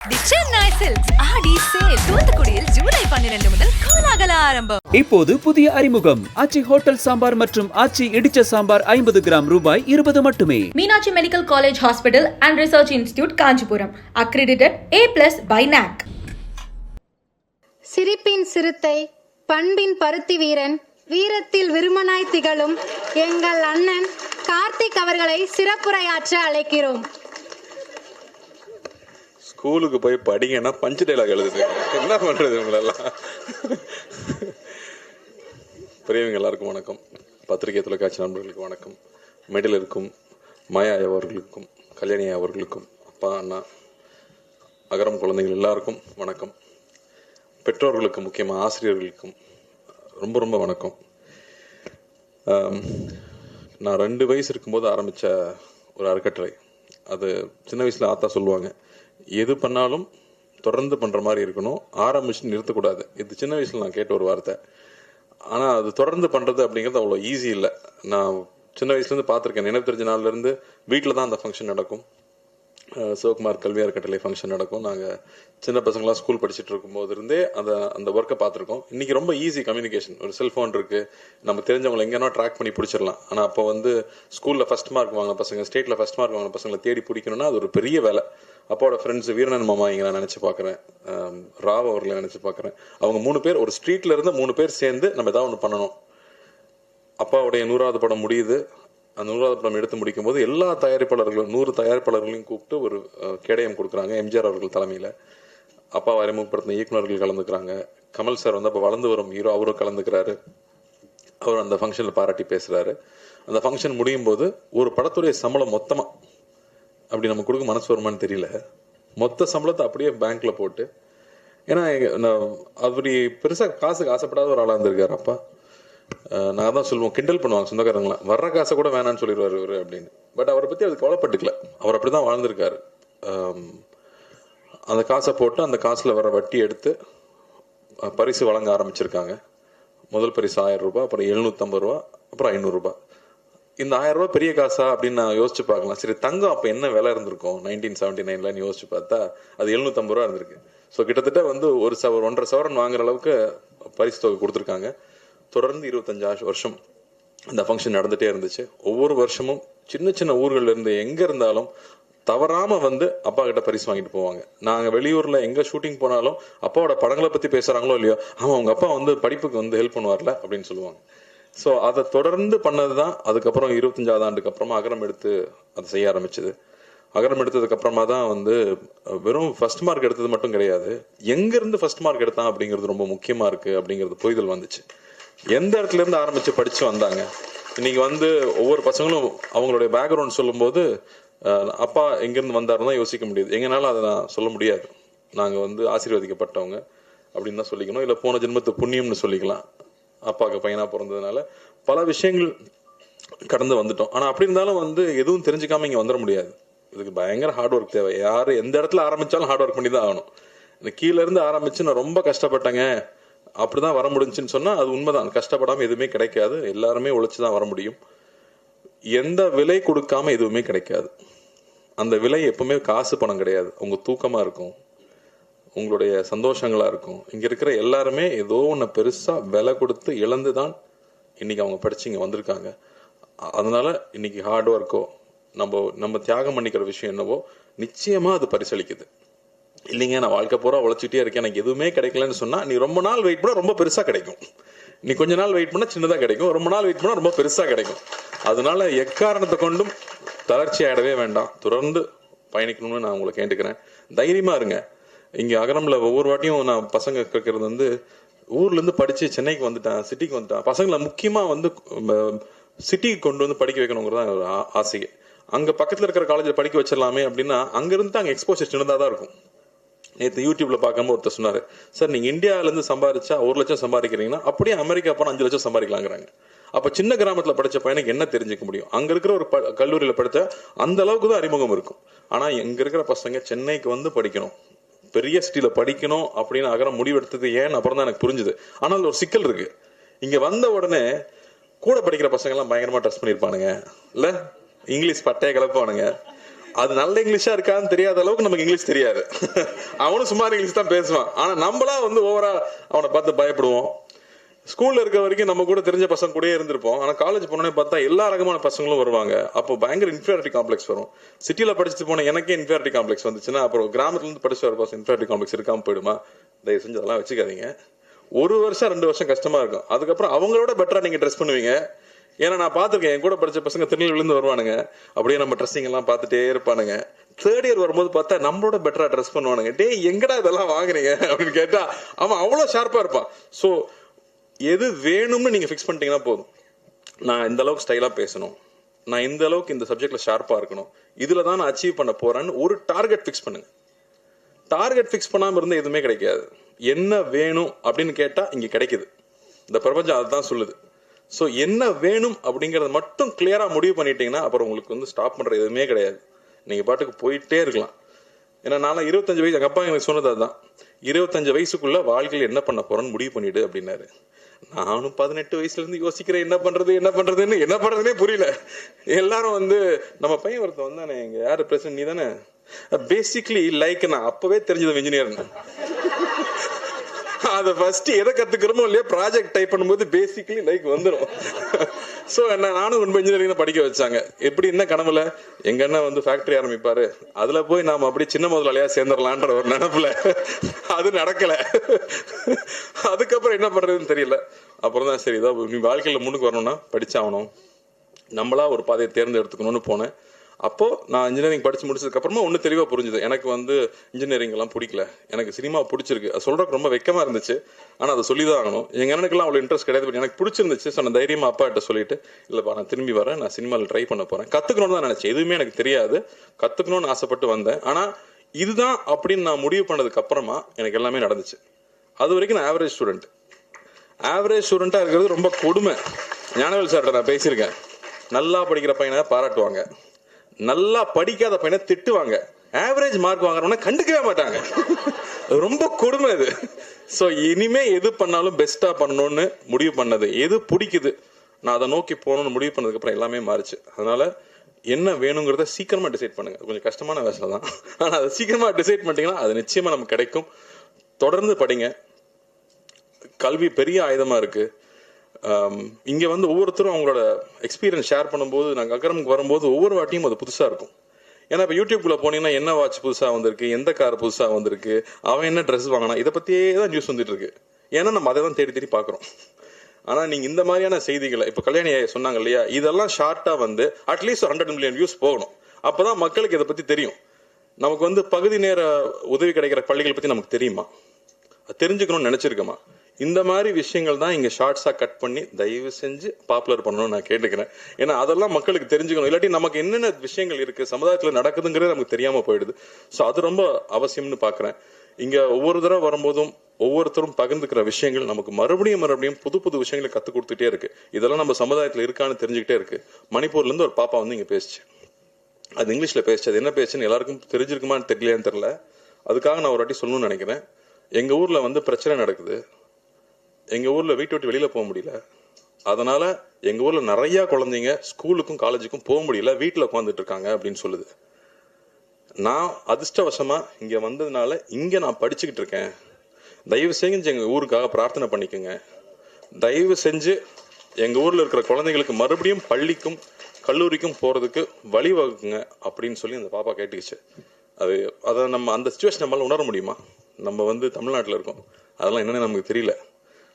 தி Chennai silks ஆடி sale தூத்துக்குடியில் ஜூலை 12 முதல் கோலாகல ஆரம்பம். இப்போது புதிய அறிமுகம் ஆச்சி ஹோட்டல் சாம்பார் மற்றும் ஆச்சி இடிச்ச சாம்பார் 50 கிராம் ரூபாய் 20 மட்டுமே. Meenakshi medical college hospital and research institute Kanchipuram. Accredited A+ by NAC. சிரிப்பின் சிறுத்தை, பண்பின் பருத்தி வீரன், வீரத்தில் விருமனாய் திகழும் எங்கள் அண்ணன் கார்த்திக் அவர்களை சிறப்புரையாற்ற அழைக்கிறோம். ஸ்கூலுக்கு போய் படிங்கன்னா பஞ்சு டைலாக் எழுதுது, என்ன பண்றது உங்களெல்லாம். பெரியவங்க எல்லாருக்கும் வணக்கம், பத்திரிகை தொலைக்காட்சி நண்பர்களுக்கு வணக்கம், மெடில் இருக்கும் மாயா அவர்களுக்கும் கல்யாணி அவர்களுக்கும் அப்பா அண்ணா அகரம் குழந்தைகள் எல்லாருக்கும் வணக்கம். பெற்றோர்களுக்கு முக்கியமாக ஆசிரியர்களுக்கும் ரொம்ப ரொம்ப வணக்கம். நான் 2 வயசு இருக்கும்போது ஆரம்பித்த ஒரு அறக்கட்டளை. அது சின்ன வயசில் ஆத்தா சொல்லுவாங்க, எது பண்ணாலும் தொடர்ந்து பண்ணுற மாதிரி இருக்கணும், ஆரம்பிச்சு நிறுத்தக்கூடாது. இது சின்ன வயசில் நான் கேட்ட ஒரு வார்த்தை. ஆனால் அது தொடர்ந்து பண்ணுறது அப்படிங்கிறது அவ்வளோ ஈஸி இல்லை. நான் சின்ன வயசுலேருந்து பார்த்துருக்கேன். நினைவு தெரிஞ்ச நாள்லேருந்து வீட்டில் தான் அந்த ஃபங்க்ஷன் நடக்கும். சிவகுமார் கல்வி அறக்கட்டளை ஃபங்க்ஷன் நடக்கும். நாங்கள் சின்ன பசங்களாம் ஸ்கூல் படிச்சுட்டு இருக்கும்போது இருந்தே அந்த ஒர்க்கை பார்த்துருக்கோம். இன்றைக்கி ரொம்ப ஈஸி கம்யூனிகேஷன், ஒரு செல்ஃபோன் இருக்குது, நம்ம தெரிஞ்சவங்களை எங்கேனா ட்ராக் பண்ணி பிடிச்சிடலாம். ஆனால் அப்போ ஸ்கூலில் ஃபஸ்ட் மார்க் வாங்கின பசங்க, ஸ்டேட்டில் ஃபஸ்ட் மார்க் வாங்கின பசங்களை தேடி பிடிக்கணும்னா அது ஒரு பெரிய வேலை. அப்பாவோட ஃப்ரெண்ட்ஸ் வீரனன் மாமா இங்கே நான் நினச்சி பார்க்குறேன், ராவ் அவர்களை நினச்சி பார்க்குறேன். அவங்க 3 பேர், ஒரு ஸ்ட்ரீட்டில் இருந்து 3 பேர் சேர்ந்து நம்ம ஏதாவது ஒன்று பண்ணணும். அப்பாவுடைய 100வது படம் முடியுது. அந்த 100வது படம் எடுத்து முடிக்கும் போது எல்லா தயாரிப்பாளர்களும் 100 தயாரிப்பாளர்களையும் கூப்பிட்டு ஒரு கேடயம் கொடுக்குறாங்க. எம்ஜிஆர் அவர்கள் தலைமையில் அப்பாவை அறிமுகப்படுத்தின இயக்குநர்கள் கலந்துக்கிறாங்க. கமல் சார் அப்போ வளர்ந்து வரும் ஹீரோ, அவரும் கலந்துக்கிறாரு. அவர் அந்த ஃபங்க்ஷனில் பாராட்டி பேசுகிறாரு. அந்த ஃபங்க்ஷன் முடியும் போது ஒரு படத்துடைய சம்பளம் மொத்தமாக அப்படி நம்ம கொடுக்க மனசு வருமானு தெரியல, மொத்த சம்பளத்தை அப்படியே பேங்க்ல போட்டு, ஏன்னா அப்படி பெருசாக காசுக்கு ஆசைப்படாத ஒரு ஆளாக இருந்திருக்காரு அப்பா. நான் தான் சொல்லுவோம், கிண்டல் பண்ணுவாங்க சொந்தக்காரங்களாம், வர்ற காசை கூட வேணான்னு சொல்லிடுவார் இவர் அப்படின்னு. பட் அவரை பற்றி அது கவலைப்பட்டுக்கல, அவர் அப்படி தான் வாழ்ந்திருக்காரு. அந்த காசை போட்டு அந்த காசில் வர வட்டி எடுத்து பரிசு வழங்க ஆரம்பிச்சிருக்காங்க. முதல் பரிசு 1000 ரூபாய், அப்புறம் 750 ரூபா, அப்புறம் 500 ரூபாய். இந்த 1000 ரூபாய் பெரிய காசா அப்படின்னு நான் யோசிச்சு பார்க்கலாம். சரி, தங்கம் அப்போ என்ன விலை இருந்திருக்கும் 1979ல யோசிச்சு பார்த்தா அது 750 ரூபா இருந்திருக்கு. ஸோ கிட்டத்தட்ட ஒரு 1.5 சவரன் வாங்குற அளவுக்கு பரிசு தொகை கொடுத்துருக்காங்க. தொடர்ந்து 25 வருஷம் அந்த ஃபங்க்ஷன் நடந்துகிட்டே இருந்துச்சு. ஒவ்வொரு வருஷமும் சின்ன சின்ன ஊர்கள்ல இருந்து எங்கே இருந்தாலும் தவறாமல் அப்பா கிட்ட பரிசு வாங்கிட்டு போவாங்க. நாங்கள் வெளியூரில் எங்கே ஷூட்டிங் போனாலும் அப்பாவோட படங்களை பற்றி பேசுகிறாங்களோ இல்லையோ, ஆமாம் அவங்க அப்பா படிப்புக்கு ஹெல்ப் பண்ணுவார்ல அப்படின்னு சொல்லுவாங்க. ஸோ அதை தொடர்ந்து பண்ணது தான். அதுக்கப்புறம் 25வது ஆண்டுக்கு அப்புறமா அகரம் எடுத்து அதை செய்ய ஆரம்பிச்சது. அகரம் எடுத்ததுக்கு அப்புறமா தான் வெறும் ஃபர்ஸ்ட் மார்க் எடுத்தது மட்டும் கிடையாது, எங்கேருந்து ஃபர்ஸ்ட் மார்க் எடுத்தான் அப்படிங்கிறது ரொம்ப முக்கியமாக இருக்குது அப்படிங்கிறது புரிதல் வந்துச்சு. எந்த இடத்துல இருந்து ஆரம்பிச்சு படிச்சு வந்தாங்க. இன்னைக்கு ஒவ்வொரு பசங்களும் அவங்களுடைய பேக்ரவுண்ட் சொல்லும்போது அப்பா எங்கேருந்து வந்தாருன்னு தான் யோசிக்க முடியுது. எங்கனால அதை நான் சொல்ல முடியாது. நாங்கள் ஆசீர்வதிக்கப்பட்டவங்க அப்படின்னு தான் சொல்லிக்கணும், இல்லை போன ஜென்மத்து புண்ணியம்னு சொல்லிக்கலாம். அப்பாவுக்கு பையனா பிறந்ததுனால பல விஷயங்கள் கடந்து வந்துட்டோம். ஆனால் அப்படி இருந்தாலும் எதுவும் தெரிஞ்சுக்காம இங்கே வந்துட முடியாது. இதுக்கு பயங்கர ஹார்ட் ஒர்க் தேவை. யார் எந்த இடத்துல ஆரம்பிச்சாலும் ஹார்ட் ஒர்க் பண்ணி தான் ஆகணும். இந்த கீழே இருந்து ஆரம்பிச்சு நான் ரொம்ப கஷ்டப்பட்டேங்க அப்படிதான் வர முடிஞ்சுன்னு சொன்னா அது உண்மைதான். கஷ்டப்படாம எதுவுமே கிடைக்காது. எல்லாருமே உழைச்சுதான் வர முடியும். எந்த விலை கொடுக்காம எதுவுமே கிடைக்காது. அந்த விலை எப்பவுமே காசு பணம் கிடையாது, உங்க தூக்கமா இருக்கும், உங்களுடைய சந்தோஷங்களா இருக்கும். இங்க இருக்கிற எல்லாருமே ஏதோ ஒன்று பெருசா விலை கொடுத்து இழந்துதான் இன்னைக்கு அவங்க படிச்சு இங்க வந்திருக்காங்க. அதனால இன்னைக்கு ஹார்ட் ஒர்க்கோ நம்ம தியாகம் பண்ணிக்கிற விஷயம் என்னவோ நிச்சயமா அது பரிசளிக்குது. இல்லைங்க நான் வாழ்க்கை பூரா உழைச்சிட்டே இருக்கேன், எனக்கு எதுவுமே கிடைக்கலன்னு சொன்னா நீ ரொம்ப நாள் வெயிட் பண்ணா ரொம்ப பெருசா கிடைக்கும். நீ கொஞ்ச நாள் வெயிட் பண்ணா சின்னதா கிடைக்கும், ரொம்ப நாள் வெயிட் பண்ணா ரொம்ப பெருசா கிடைக்கும். அதனால எக்காரணத்தை கொண்டும் தளர்ச்சி ஆயிடவே வேண்டாம், தொடர்ந்து பயணிக்கணும்னு நான் உங்களை கேட்டுக்கிறேன். தைரியமா இருங்க. இங்க அகரம்ல ஒவ்வொரு வாட்டியும் நான் பசங்க கேட்கறது ஊர்ல இருந்து படிச்சு சென்னைக்கு வந்துட்டேன், சிட்டிக்கு வந்துட்டேன். பசங்களை முக்கியமா சிட்டிக்கு கொண்டு படிக்க வைக்கணுங்கிறதான் ஒரு ஆசையை. அங்க பக்கத்துல இருக்கிற காலேஜ்ல படிக்க வச்சிடலாமே அப்படின்னா அங்க இருந்து அங்க எக்ஸ்போசர் சின்னதா தான் இருக்கும். நேற்று யூடியூப்ல பார்க்காம ஒருத்தர் சொன்னாரு, சார் நீங்க இந்தியாவில இருந்து சம்பாதிச்சா 1 லட்சம் சம்பாதிக்கிறீங்கன்னா அப்படியே அமெரிக்கா போனா 5 லட்சம் சம்பாதிக்கலாங்கிறாங்க. அப்ப சின்ன கிராமத்துல படிச்ச பையனுக்கு என்ன தெரிஞ்சுக்க முடியும்? அங்க இருக்கிற ஒரு கல்லூரியில படிச்சா அந்த அளவுக்கு தான் அறிமுகம் இருக்கும். ஆனா இங்க இருக்கிற பசங்க சென்னைக்கு படிக்கணும், பெரிய சிட்டியில படிக்கணும் அப்படின்னு அகரம் முடிவெடுத்தது ஏன் அப்புறம் தான் எனக்கு புரிஞ்சுது. ஆனால் ஒரு சிக்கல் இருக்கு. இங்க வந்த உடனே கூட படிக்கிற பசங்க எல்லாம் பயங்கரமா ட்ரெஸ் பண்ணிருப்பானுங்க, இல்ல இங்கிலீஷ் பட்டைய கலப்பானுங்க. அது நல்ல இங்கிலீஷா இருக்கான்னு தெரியாத அளவுக்கு நமக்கு இங்கிலீஷ் தெரியாது. அவனும் சுமார் இங்கிலீஷ் தான் பேசுவான். ஆனா நம்மளா வந்து ஓவரா அவனை பார்த்து பயப்படுவோம். ஸ்கூல்ல இருக்க வரைக்கும் நம்ம கூட தெரிஞ்ச பசங்க கூட இருந்திருப்போம். ஆனா காலேஜ் போனோடனே பார்த்தா எல்லா ரகமான பசங்களும் வருவாங்க. அப்போ பயங்கர இன்ஃபீரியாரிட்டி காம்ப்ளெக்ஸ் வரும். சிட்டில படிச்சுட்டு போன எனக்கே இன்ஃபீரியாரிட்டி காம்ப்ளெக்ஸ் வந்துச்சுன்னா அப்புறம் கிராமத்துல இருந்து படிச்சு வர பசங்க இன்ஃபீரியாரிட்டி காம்ப்ளெக்ஸ் இருக்காம போயிடுமா? தயவு செஞ்சு அதெல்லாம் வச்சுக்காதீங்க. 1 வருஷம் 2 வருஷம் கஷ்டமா இருக்கும். அதுக்கப்புறம் அவங்களோட பெட்டரா நீங்க ட்ரெஸ் பண்ணுவீங்க. ஏன்னா நான் பார்த்துருக்கேன், என் கூட படிச்ச பசங்க திருநெல்வேலிருந்து வருவானுங்க. அப்படியே நம்ம ட்ரெஸ்ஸிங் எல்லாம் பார்த்துட்டே இருப்பானுங்க. 3rd இயர் வரும்போது பார்த்தா நம்மளோட பெட்டரா ட்ரெஸ் பண்ணுவானுங்க. டே எங்கடா இதெல்லாம் வாங்குறீங்க அப்படின்னு கேட்டா அவன் அவ்வளவு ஷார்ப்பா இருப்பான். ஸோ எது வேணும்னு நீங்க ஃபிக்ஸ் பண்ணிட்டீங்கன்னா போதும். நான் இந்த அளவுக்கு ஸ்டைலா பேசணும், நான் இந்த அளவுக்கு இந்த சப்ஜெக்ட்ல ஷார்ப்பா இருக்கணும், இதுல தான் நான் அச்சீவ் பண்ண போறேன்னு ஒரு டார்கெட் ஃபிக்ஸ் பண்ணுங்க. டார்கெட் ஃபிக்ஸ் பண்ணாம இருந்தா எதுவுமே கிடைக்காது. என்ன வேணும் அப்படின்னு கேட்டா இங்க கிடைக்குது. இந்த பிரபஞ்சம் அதுதான் சொல்லுது. ஸோ என்ன வேணும் அப்படிங்கறத மட்டும் கிளியரா முடிவு பண்ணிட்டீங்கன்னா அப்புறம் உங்களுக்கு வந்து ஸ்டாப் பண்ற எதுவுமே கிடையாது. நீங்க பாட்டுக்கு போயிட்டே இருக்கலாம். ஏன்னா நான் 25 வயசு, எங்க அப்பா எனக்கு சொன்னது அதுதான், 25 வயசுக்குள்ள வாழ்க்கையில் என்ன பண்ண போறேன்னு முடிவு பண்ணிடு அப்படின்னாரு. நானும் 18 வயசுல இருந்து யோசிக்கிறேன் என்ன பண்றதுன்னே புரியல. எல்லாரும் வந்து நம்ம பையன் ஒருத்தன் வந்தானே, இங்க யாரு பிரசிடன்ட் நீ தானே, பேசிக்லி லைக் நான் அப்பவே தெரிஞ்சது இன்ஜினியர். அதை ஃபர்ஸ்ட் எதை கத்துக்கிறோமோ இல்லையா ப்ராஜெக்ட் டைப் பண்ணும்போது பேசிக்கலி லைக் வந்துடும். ஸோ நானும் உண்மை இன்ஜினியரிங் தான் படிக்க வச்சாங்க. எப்படி என்ன கனவுல எங்க அண்ணன் வந்து ஃபேக்டரி ஆரம்பிப்பாரு, அதுல போய் நாம அப்படி சின்ன முதலாளியா சேர்ந்துடலான்ற ஒரு நினைப்புல அது நடக்கல. அதுக்கப்புறம் என்ன பண்றதுன்னு தெரியல. அப்புறம் தான் சரி இதான் நீ வாழ்க்கையில முன்னுக்கு வரணும்னா படிச்சாகணும், நம்மளா ஒரு பாதையை தேர்ந்தெடுத்துக்கணும்னு போனேன். அப்போ நான் இன்ஜினியரிங் படிச்சு முடிச்சதுக்கு அப்புறமா ஒன்னும் தெளிவா புரிஞ்சுது, எனக்கு வந்து இன்ஜினியரிங் எல்லாம் பிடிக்கல, எனக்கு சினிமா பிடிச்சிருக்கு. அது சொல்றதுக்கு ரொம்ப வெக்கமா இருந்துச்சு, ஆனா அதை சொல்லிதான் ஆகணும். எங்க அண்ணனுக்குலாம் அவ்வளவு இன்ட்ரெஸ்ட் கிடையாது, பட் எனக்கு பிடிச்சிருந்துச்சு. ஸோ நான் தைரியமா அப்பா கிட்ட சொல்லிட்டு, இல்லப்பா நான் திரும்பி வரேன், நான் சினிமாவில் ட்ரை பண்ண போறேன், கத்துக்கணும்னு தான் நினைச்சேன். எதுவுமே எனக்கு தெரியாது, கத்துக்கணும்னு ஆசைப்பட்டு வந்தேன். ஆனா இதுதான் அப்படின்னு நான் முடிவு பண்ணதுக்கு அப்புறமா எனக்கு எல்லாமே நடந்துச்சு. அது வரைக்கும் நான் ஆவரேஜ் ஸ்டூடெண்டா இருக்கிறது ரொம்ப கொடுமை. ஞானவேல் சார்கிட்ட நான் பேசியிருக்கேன். நல்லா படிக்கிற பையனை பாராட்டுவாங்க, நல்லா படிக்காத பையனை திட்டுவாங்க, ஆவரேஜ் மார்க் வாங்குறவன கண்டுக்கவே மாட்டாங்க. ரொம்ப கொடுமை அது. ஸோ இனிமே எது பண்ணாலும் பெஸ்டா பண்ணணும்னு முடிவு பண்ணது, எது பிடிக்குது நான் அதை நோக்கி போகணும்னு முடிவு பண்ணதுக்கு அப்புறம் எல்லாமே மாறிச்சு. அதனால என்ன வேணுங்கிறத சீக்கிரமா டிசைட் பண்ணுங்க. கொஞ்சம் கஷ்டமான வேலை தான், ஆனா அதை சீக்கிரமா டிசைட் பண்ணிட்டீங்கன்னா அது நிச்சயமா நமக்கு கிடைக்கும். தொடர்ந்து படிங்க. கல்வி பெரிய ஆயுதமா இருக்கு. இங்க வந்து ஒவ்வொருத்தரும் அவங்களோட எக்ஸ்பீரியன்ஸ் ஷேர் பண்ணும்போது, நாங்கள் அக்ரமுக்கு வரும்போது ஒவ்வொரு வாட்டியும் அது புதுசா இருக்கும். ஏன்னா இப்போ யூடியூப்குள்ள போனீங்கன்னா என்ன வாட்ச் புதுசா வந்திருக்கு, எந்த கார் புதுசா வந்திருக்கு, அவன் என்ன ட்ரெஸ் வாங்கினா, இதை பத்தியே தான் நியூஸ் வந்துட்டு இருக்கு. ஏன்னா நம்ம அதை தான் தேடி தேடி பாக்குறோம். ஆனா நீங்க இந்த மாதிரியான செய்திகளை இப்ப கல்யாணி சொன்னாங்க இல்லையா, இதெல்லாம் ஷார்ட்டா வந்து அட்லீஸ்ட் 100 மில்லியன் வியூஸ் போகணும். அப்பதான் மக்களுக்கு இதை பத்தி தெரியும். நமக்கு வந்து பகுதி நேர உதவி கிடைக்கிற பள்ளிகள் பத்தி நமக்கு தெரியுமா, தெரிஞ்சுக்கணும்னு நினைச்சிருக்கோமா? இந்த மாதிரி விஷயங்கள் தான் இங்க ஷார்ட்ஸா கட் பண்ணி தயவு செஞ்சு பாப்புலர் பண்ணணும்னு நான் கேட்டுக்கிறேன். ஏன்னா அதெல்லாம் மக்களுக்கு தெரிஞ்சுக்கணும். இல்லாட்டி நமக்கு என்னென்ன விஷயங்கள் இருக்கு சமுதாயத்துல நடக்குதுங்கிறது நமக்கு தெரியாம போயிடுது. ஸோ அது ரொம்ப அவசியம்னு பாக்குறேன். இங்க ஒவ்வொரு தடவை வரும்போதும் ஒவ்வொருத்தரும் பகிர்ந்துக்கிற விஷயங்கள் நமக்கு மறுபடியும் புது புது விஷயங்களை கத்துக் கொடுத்துட்டே இருக்கு. இதெல்லாம் நம்ம சமுதாயத்துல இருக்கான்னு தெரிஞ்சுக்கிட்டே இருக்கு. மணிப்பூர்ல இருந்து ஒரு பாப்பா வந்து இங்க பேசுச்சு. அது இங்கிலீஷ்ல பேசுச்சு. அது என்ன பேசுன்னு எல்லாருக்கும் தெரிஞ்சிருக்குமான்னு தெரியலையான்னு தெரியல. அதுக்காக நான் ஒரு வாட்டி சொல்லணும்னு நினைக்கிறேன். எங்க ஊர்ல வந்து பிரச்சனை நடக்குது. எங்க ஊர்ல வீட்டை விட்டு வெளியில போக முடியல. அதனால எங்க ஊர்ல நிறைய குழந்தைங்க ஸ்கூலுக்கும் காலேஜுக்கும் போக முடியல, வீட்டுல உட்காந்துட்டு இருக்காங்க அப்படின்னு சொல்லுது. நான் அதிர்ஷ்டவசமா இங்க வந்ததுனால இங்க நான் படிச்சுக்கிட்டு இருக்கேன். தயவு செஞ்சு எங்க ஊருக்காக பிரார்த்தனை பண்ணிக்கோங்க. தயவு செஞ்சு எங்க ஊர்ல இருக்கிற குழந்தைங்களுக்கு மறுபடியும் பள்ளிக்கும் கல்லூரிக்கும் போறதுக்கு வழிவகுக்குங்க அப்படின்னு சொல்லி அந்த பாப்பா கேட்டுக்குச்சு. அதை நம்ம அந்த சிச்சுவேஷன் நம்மளால உணர முடியுமா? நம்ம வந்து தமிழ்நாட்டில் இருக்கோம், அதெல்லாம் என்னன்னு நமக்கு தெரியல.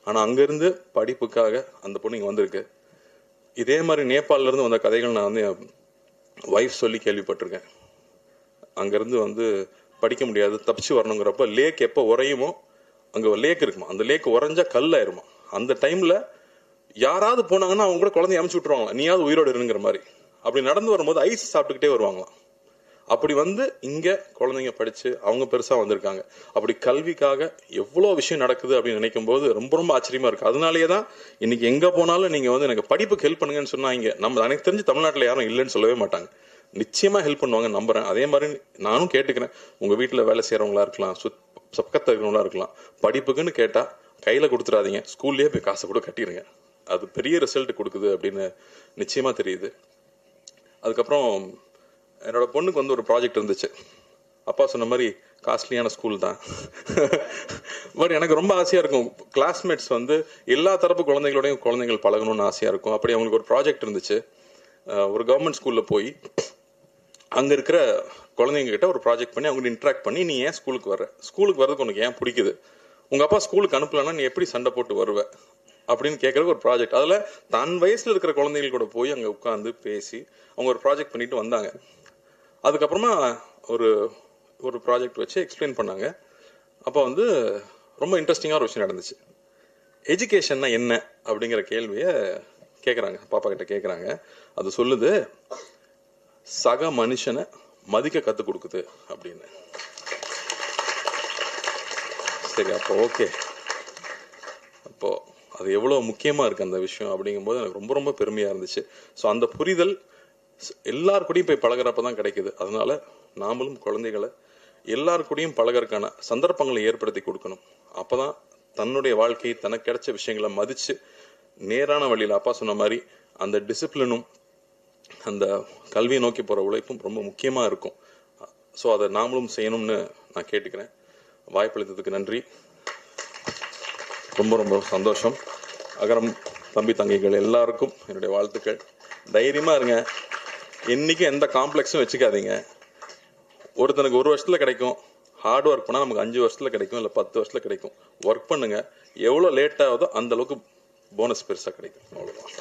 ஆனா அங்கிருந்து படிப்புக்காக அந்த பொண்ணு இங்க வந்திருக்கு. இதே மாதிரி நேபாளில இருந்து வந்த கதைகள் நான் வந்து வைஃப் சொல்லி கேள்விப்பட்டிருக்கேன். அங்கிருந்து வந்து படிக்க முடியாது, தப்பிச்சு வரணுங்கிறப்ப லேக் எப்போ உறையுமோ, அங்க ஒரு லேக் இருக்குமா, அந்த லேக் உறைஞ்சா கல்லாயிருமா. அந்த டைம்ல யாராவது போனாங்கன்னா அவங்க கூட குழந்தைய அமுச்சு விட்டுருவாங்களா, நீயாவது உயிரோடு இருங்கிற மாதிரி. அப்படி நடந்து வரும்போது ஐஸ் சாப்பிட்டுக்கிட்டே வருவாங்களாம். அப்படி வந்து இங்க குழந்தைங்க படிச்சு அவங்க பெருசா வந்திருக்காங்க. அப்படி கல்விக்காக எவ்வளவு விஷயம் நடக்குது அப்படின்னு நினைக்கும் போது ரொம்ப ரொம்ப ஆச்சரியமா இருக்கு. அதனாலேயேதான் இன்னைக்கு எங்க போனாலும் நீங்க வந்து எனக்கு படிப்புக்கு ஹெல்ப் பண்ணுங்கன்னு சொன்னா, இங்க நம்ம எனக்கு தெரிஞ்சு தமிழ்நாட்டுல யாரும் இல்லைன்னு சொல்லவே மாட்டாங்க. நிச்சயமா ஹெல்ப் பண்ணுவாங்க நம்புறேன். அதே மாதிரி நானும் கேட்டுக்கிறேன், உங்க வீட்டுல வேலை செய்யறவங்களா இருக்கலாம், பக்கத்துல இருக்கிறவங்களா இருக்கலாம், படிப்புக்குன்னு கேட்டா கையில கொடுத்துடாதீங்க, ஸ்கூல்லயே போய் காசை கூட கட்டிடுங்க. அது பெரிய ரிசல்ட் கொடுக்குது அப்படின்னு நிச்சயமா தெரியுது. அதுக்கப்புறம் என்னோட பொண்ணுக்கு வந்து ஒரு ப்ராஜெக்ட் இருந்துச்சு. அப்பா சொன்ன மாதிரி காஸ்ட்லியான ஸ்கூல் தான். பட் எனக்கு ரொம்ப ஆசையாக இருக்கும், கிளாஸ்மேட்ஸ் வந்து எல்லா தரப்பு குழந்தைங்கள் பழகணும்னு ஆசையாக இருக்கும். அப்படி அவங்களுக்கு ஒரு ப்ராஜெக்ட் இருந்துச்சு. ஒரு கவர்மெண்ட் ஸ்கூலில் போய் அங்கே இருக்கிற குழந்தைங்க கிட்ட ஒரு ப்ராஜெக்ட் பண்ணி அவங்க இன்ட்ராக்ட் பண்ணி, நீ ஏன் ஸ்கூலுக்கு வர்றதுக்கு உனக்கு ஏன் பிடிக்குது, உங்கள் அப்பா ஸ்கூலுக்கு அனுப்பலன்னா நீ எப்படி சண்டை போட்டு வருவ அப்படின்னு கேட்குறதுக்கு ஒரு ப்ராஜெக்ட். அதில் தன் வயசில் இருக்கிற குழந்தைகள் கூட போய் அங்கே உட்காந்து பேசி அவங்க ஒரு ப்ராஜெக்ட் பண்ணிட்டு வந்தாங்க. அதுக்கப்புறமா ஒரு ப்ராஜெக்ட் வச்சு எக்ஸ்பிளைன் பண்ணாங்க. அப்போ வந்து ரொம்ப இன்ட்ரெஸ்டிங்காக ஒரு விஷயம் நடந்துச்சு. எஜுகேஷன்னா என்ன அப்படிங்கிற கேள்வியை கேட்குறாங்க, பாப்பா கிட்ட கேட்குறாங்க. அது சொல்லுது, சக மனுஷனை மதிக்க கற்றுக் கொடுக்குது அப்படின்னு. சரி, அப்போ ஓகே, அப்போ அது எவ்வளோ முக்கியமாக இருக்குது அந்த விஷயம் அப்படிங்கும்போது எனக்கு ரொம்ப ரொம்ப பெருமையாக இருந்துச்சு. ஸோ அந்த புரிதல் எல்லாருக்கூடையும் போய் பழகிறப்ப தான் கிடைக்குது. அதனால நாமளும் குழந்தைகளை எல்லாருக்கூடையும் பழகிறதுக்கான சந்தர்ப்பங்களை ஏற்படுத்தி கொடுக்கணும். அப்போ தான் தன்னுடைய வாழ்க்கை தனக்கு கிடைச்ச விஷயங்களை மதித்து நேரான வழியில் அப்பா சொன்ன மாதிரி அந்த டிசிப்ளினும் அந்த கல்வியை நோக்கி போகிற உழைப்பும் ரொம்ப முக்கியமாக இருக்கும். ஸோ அதை நாமளும் செய்யணும்னு நான் கேட்டுக்கிறேன். வாய்ப்பளித்ததுக்கு நன்றி, ரொம்ப ரொம்ப சந்தோஷம். அகரம் தம்பி தங்கைகள் எல்லாருக்கும் என்னுடைய வாழ்த்துக்கள். தைரியமாக இருங்க, என்றைக்கும் எந்த காம்ப்ளெக்ஸும் வச்சுக்காதீங்க. ஒருத்தனுக்கு 1 வருஷத்தில் கிடைக்கும், ஹார்ட் ஒர்க் பண்ணால் நமக்கு 5 வருஷத்தில் கிடைக்கும், இல்லை 10 வருஷத்தில் கிடைக்கும். ஒர்க் பண்ணுங்கள், எவ்வளோ லேட் ஆகுதோ அந்த அளவுக்கு போனஸ் பெருசாக கிடைக்கும். அவ்வளோதான்.